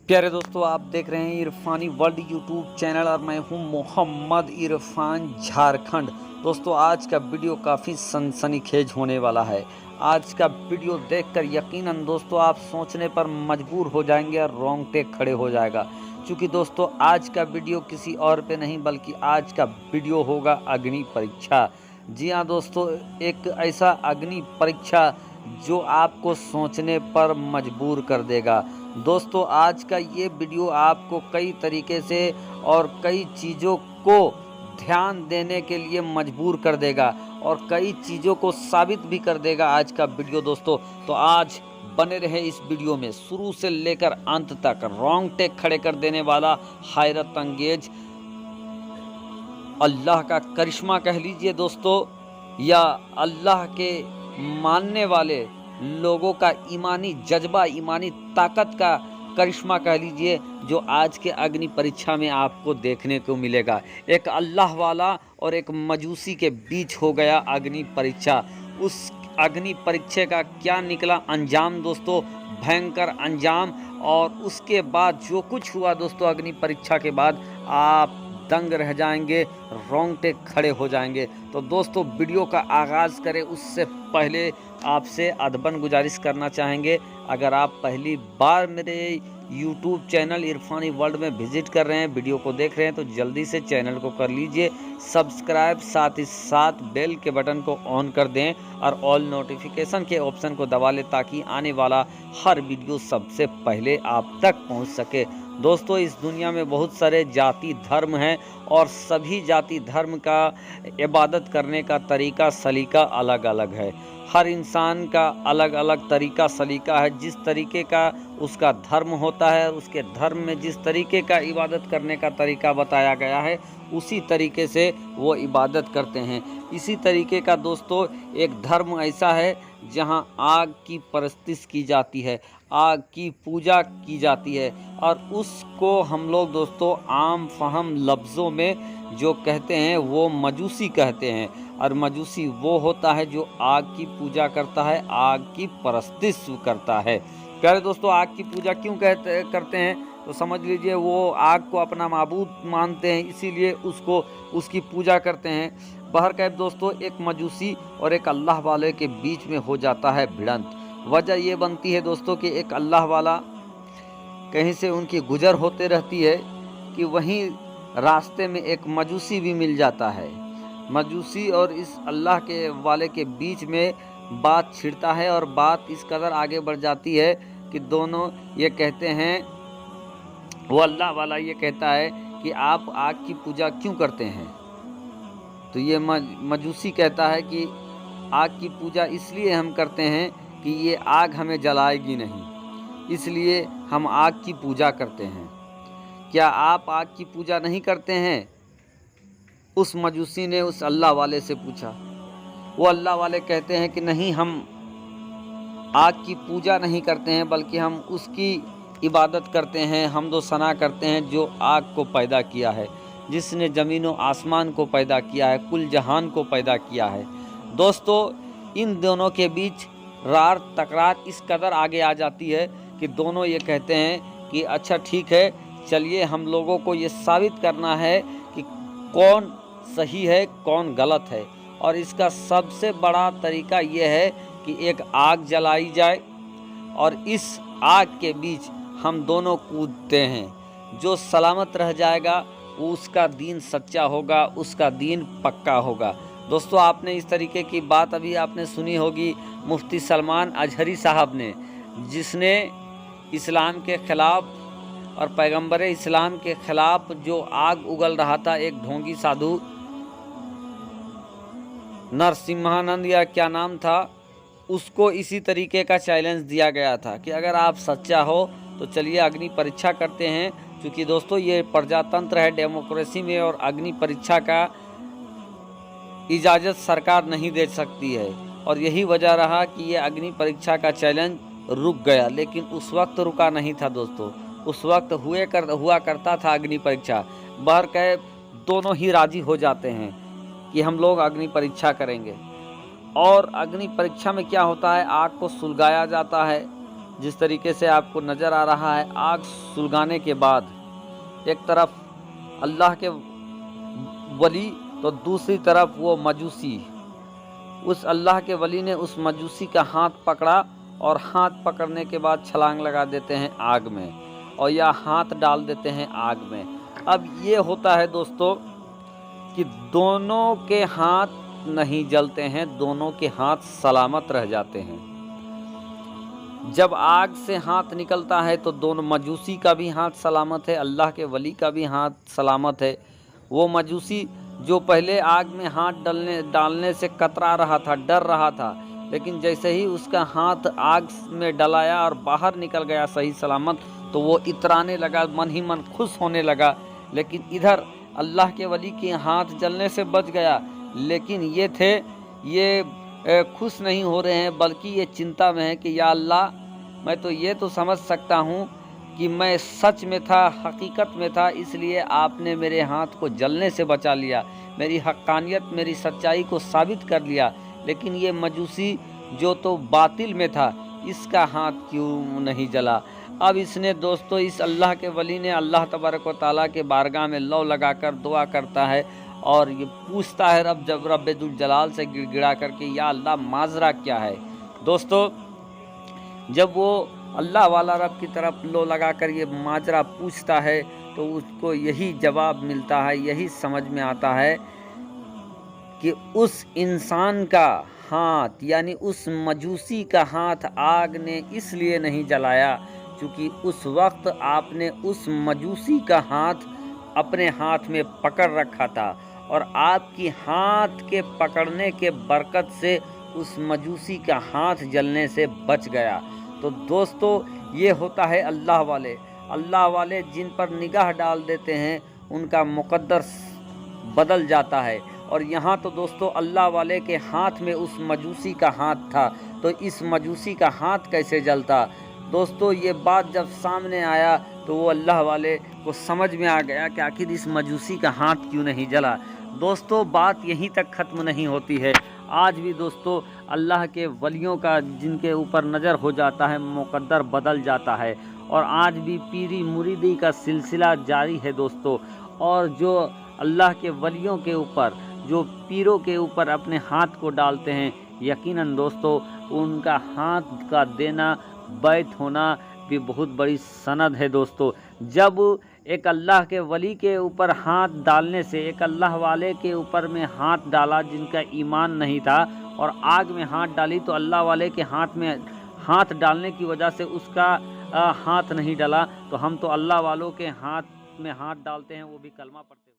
प्यारे दोस्तों, आप देख रहे हैं इरफानी वर्ल्ड यूट्यूब चैनल और मैं हूं मोहम्मद इरफान झारखंड। दोस्तों, आज का वीडियो काफ़ी सनसनीखेज होने वाला है। आज का वीडियो देखकर यकीनन दोस्तों आप सोचने पर मजबूर हो जाएंगे और रोंगटे खड़े हो जाएगा, क्योंकि दोस्तों आज का वीडियो किसी और पे नहीं बल्कि आज का वीडियो होगा अग्नि परीक्षा। जी हाँ दोस्तों, एक ऐसा अग्नि परीक्षा जो आपको सोचने पर मजबूर कर देगा। दोस्तों, आज का ये वीडियो आपको कई तरीके से और कई चीज़ों को ध्यान देने के लिए मजबूर कर देगा और कई चीज़ों को साबित भी कर देगा आज का वीडियो दोस्तों। तो आज बने रहे इस वीडियो में, शुरू से लेकर अंत तक रोंगटे खड़े कर देने वाला, हैरत अंगेज अल्लाह का करिश्मा कह लीजिए दोस्तों, या अल्लाह के मानने वाले लोगों का ईमानी जज्बा, ईमानी ताकत का करिश्मा कह लीजिए, जो आज के अग्नि परीक्षा में आपको देखने को मिलेगा। एक अल्लाह वाला और एक मजूसी के बीच हो गया अग्नि परीक्षा। उस अग्नि परीक्षा का क्या निकला अंजाम दोस्तों, भयंकर अंजाम। और उसके बाद जो कुछ हुआ दोस्तों अग्नि परीक्षा के बाद, आप दंग रह जाएंगे, रोंगटे खड़े हो जाएंगे। तो दोस्तों, वीडियो का आगाज़ करें उससे पहले आपसे अदबन गुजारिश करना चाहेंगे, अगर आप पहली बार मेरे YouTube चैनल इरफानी वर्ल्ड में विजिट कर रहे हैं, वीडियो को देख रहे हैं, तो जल्दी से चैनल को कर लीजिए सब्सक्राइब, साथ ही साथ बेल के बटन को ऑन कर दें और ऑल नोटिफिकेशन के ऑप्शन को दबा लें, ताकि आने वाला हर वीडियो सबसे पहले आप तक पहुंच सके। दोस्तों, इस दुनिया में बहुत सारे जाति धर्म हैं और सभी जाति धर्म का इबादत करने का तरीका सलीका अलग अलग है। हर इंसान का अलग अलग तरीका सलीका है। जिस तरीके का उसका धर्म होता है, उसके धर्म में जिस तरीके का इबादत करने का तरीका बताया गया है, उसी तरीके से वो इबादत करते हैं। इसी तरीके का दोस्तों एक धर्म ऐसा है जहां आग की परस्तिश की जाती है, आग की पूजा की जाती है, और उसको हम लोग दोस्तों आम फहम लफ्ज़ों में जो कहते हैं वो मजूसी कहते हैं। और मजूसी वो होता है जो आग की पूजा करता है, आग की परस्तिश करता है। प्यारे दोस्तों, आग की पूजा क्यों करते हैं, तो समझ लीजिए वो आग को अपना माबूद मानते हैं, इसीलिए उसकी पूजा करते हैं। बहरकैफ दोस्तों, एक मजूसी और एक अल्लाह वाले के बीच में हो जाता है भिड़ंत। वजह ये बनती है दोस्तों कि एक अल्लाह वाला कहीं से उनकी गुजर होते रहती है कि वहीं रास्ते में एक मजूसी भी मिल जाता है। मजूसी और इस अल्लाह के वाले के बीच में बात छिड़ता है और बात इस कदर आगे बढ़ जाती है कि दोनों ये कहते हैं, वो अल्लाह वाला ये कहता है कि आप आग की पूजा क्यों करते हैं। तो ये मजूसी कहता है कि आग की पूजा इसलिए हम करते हैं कि ये आग हमें जलाएगी नहीं, इसलिए हम आग की पूजा करते हैं। क्या आप आग की पूजा नहीं करते हैं? उस मजूसी ने उस अल्लाह वाले से पूछा। वो अल्लाह वाले कहते हैं कि नहीं, हम आग की पूजा नहीं करते हैं, बल्कि हम उसकी इबादत करते हैं, हमदो सना करते हैं जो आग को पैदा किया है, जिसने ज़मीन व आसमान को पैदा किया है, कुल जहान को पैदा किया है। दोस्तों, इन दोनों के बीच रार तकरार इस कदर आगे आ जाती है कि दोनों ये कहते हैं कि अच्छा ठीक है, चलिए हम लोगों को ये साबित करना है कि कौन सही है कौन गलत है। और इसका सबसे बड़ा तरीका ये है कि एक आग जलाई जाए और इस आग के बीच हम दोनों कूदते हैं। जो सलामत रह जाएगा वो उसका दीन सच्चा होगा, उसका दीन पक्का होगा। दोस्तों, आपने इस तरीके की बात अभी आपने सुनी होगी मुफ्ती सलमान अजहरी साहब ने, जिसने इस्लाम के ख़िलाफ़ और पैगंबर इस्लाम के ख़िलाफ़ जो आग उगल रहा था, एक ढोंगी साधु नरसिम्हानंद या क्या नाम था, उसको इसी तरीके का चैलेंज दिया गया था कि अगर आप सच्चा हो तो चलिए अग्नि परीक्षा करते हैं। क्योंकि दोस्तों ये प्रजातंत्र है, डेमोक्रेसी में, और अग्नि परीक्षा का इजाज़त सरकार नहीं दे सकती है। और यही वजह रहा कि ये अग्नि परीक्षा का चैलेंज रुक गया। लेकिन उस वक्त रुका नहीं था दोस्तों, उस वक्त हुआ करता था अग्नि परीक्षा। बहरकैफ दोनों ही राजी हो जाते हैं कि हम लोग अग्नि परीक्षा करेंगे। और अग्नि परीक्षा में क्या होता है, आग को सुलगाया जाता है, जिस तरीके से आपको नज़र आ रहा है, आग सुलगाने के बाद एक तरफ अल्लाह के वली तो दूसरी तरफ वो मजूसी। उस अल्लाह के वली ने उस मजूसी का हाथ पकड़ा और हाथ पकड़ने के बाद छलांग लगा देते हैं आग में और या हाथ डाल देते हैं आग में। अब ये होता है दोस्तों कि दोनों के हाथ नहीं जलते हैं, दोनों के हाथ सलामत रह जाते हैं। जब आग से हाथ निकलता है तो दोनों, मजूसी का भी हाथ सलामत है, अल्लाह के वली का भी हाथ सलामत है। वो मजूसी जो पहले आग में हाथ डालने से कतरा रहा था, डर रहा था, लेकिन जैसे ही उसका हाथ आग में डलाया और बाहर निकल गया सही सलामत, तो वो इतराने लगा, मन ही मन खुश होने लगा। लेकिन इधर अल्लाह के वली के हाथ जलने से बच गया, लेकिन ये खुश नहीं हो रहे हैं, बल्कि ये चिंता में है कि या अल्लाह, मैं तो ये तो समझ सकता हूँ कि मैं सच में था, हकीकत में था, इसलिए आपने मेरे हाथ को जलने से बचा लिया, मेरी हक्कानियत, मेरी सच्चाई को साबित कर लिया। लेकिन ये मजूसी जो तो बातिल में था, इसका हाथ क्यों नहीं जला? अब इसने दोस्तों, इस अल्लाह के वली ने अल्लाह तबारक व तआला के बारगाह में लौ लगाकर दुआ करता है और ये पूछता है रब्बुल जलाल से गिड़गिड़ा करके, या अल्लाह माजरा क्या है? दोस्तों, जब वो अल्लाह वाला रब की तरफ लो लगाकर ये माजरा पूछता है तो उसको यही जवाब मिलता है, यही समझ में आता है कि उस इंसान का हाथ, यानी उस मजूसी का हाथ आग ने इसलिए नहीं जलाया क्योंकि उस वक्त आपने उस मजूसी का हाथ अपने हाथ में पकड़ रखा था और आपकी हाथ के पकड़ने के बरकत से उस मजूसी का हाथ जलने से बच गया। तो दोस्तों, ये होता है अल्लाह वाले जिन पर निगाह डाल देते हैं उनका मुकद्दर बदल जाता है। और यहाँ तो दोस्तों अल्लाह वाले के हाथ में उस मजूसी का हाथ था, तो इस मजूसी का हाथ कैसे जलता? दोस्तों, ये बात जब सामने आया तो वो अल्लाह वाले को समझ में आ गया कि आखिर इस मजूसी का हाथ क्यों नहीं जला। दोस्तों, बात यहीं तक ख़त्म नहीं होती है। आज भी दोस्तों अल्लाह के वलियों का जिनके ऊपर नज़र हो जाता है, मुकद्दर बदल जाता है। और आज भी पीरी मुरीदी का सिलसिला जारी है दोस्तों। और जो अल्लाह के वलियों के ऊपर, जो पीरों के ऊपर अपने हाथ को डालते हैं, यकीनन दोस्तों उनका हाथ का देना, बैत होना भी बहुत बड़ी सनद है दोस्तों। जब एक अल्लाह के वली के ऊपर हाथ डालने से, एक अल्लाह वाले के ऊपर में हाथ डाला जिनका ईमान नहीं था और आग में हाथ डाली, तो अल्लाह वाले के हाथ में हाथ डालने की वजह से उसका हाथ नहीं डला। तो हम तो अल्लाह वालों के हाथ में हाथ डालते हैं, वो भी कलमा पढ़ते हैं।